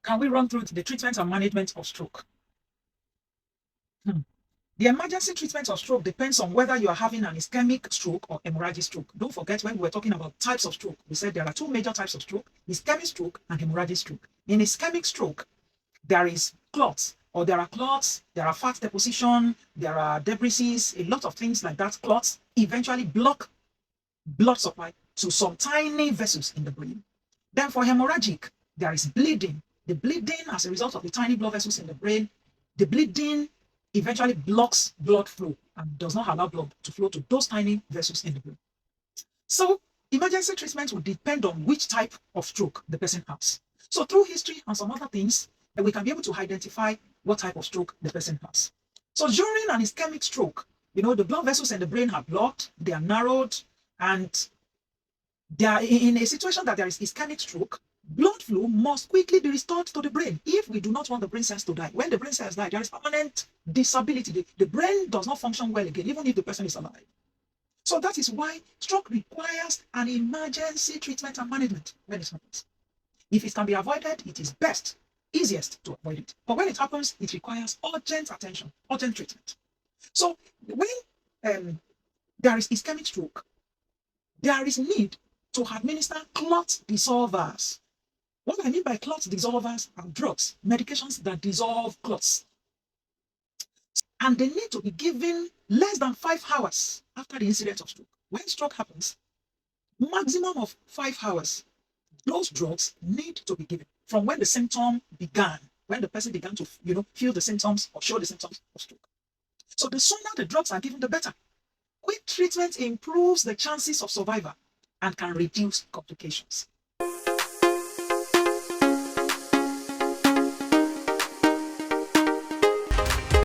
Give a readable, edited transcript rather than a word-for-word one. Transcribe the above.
Can we run through the treatment and management of stroke? The emergency treatment of stroke depends on whether you are having an ischemic stroke or hemorrhagic stroke. Don't forget, when we were talking about types of stroke, we said there are two major types of stroke: ischemic stroke and hemorrhagic stroke. In ischemic stroke, there is clots, or there are clots, there are fat deposition, there are debris, a lot of things like that. Clots eventually block blood supply to some tiny vessels in the brain. Then for hemorrhagic, there is bleeding. The bleeding, as a result of the tiny blood vessels in the brain, the bleeding eventually blocks blood flow and does not allow blood to flow to those tiny vessels in the brain. So emergency treatment will depend on which type of stroke the person has. So through history and some other things, we can be able to identify what type of stroke the person has. So during an ischemic stroke, the blood vessels in the brain are blocked, they are narrowed, and they are in a situation that there is ischemic stroke. Blood flow must quickly be restored to the brain if we do not want the brain cells to die. When the brain cells die, there is permanent disability. The brain does not function well again, even if the person is alive. So that is why stroke requires an emergency treatment and management when it happens. If it can be avoided, it is best, easiest to avoid it. But when it happens, it requires urgent attention, urgent treatment. So when there is ischemic stroke, there is need to administer clot dissolvers. What I mean by clot dissolvers are drugs, medications that dissolve clots. And they need to be given less than 5 hours after the incident of stroke. When stroke happens, maximum of 5 hours, those drugs need to be given from when the symptom began, when the person began to feel the symptoms or show the symptoms of stroke. So the sooner the drugs are given, the better. Quick treatment improves the chances of survival and can reduce complications.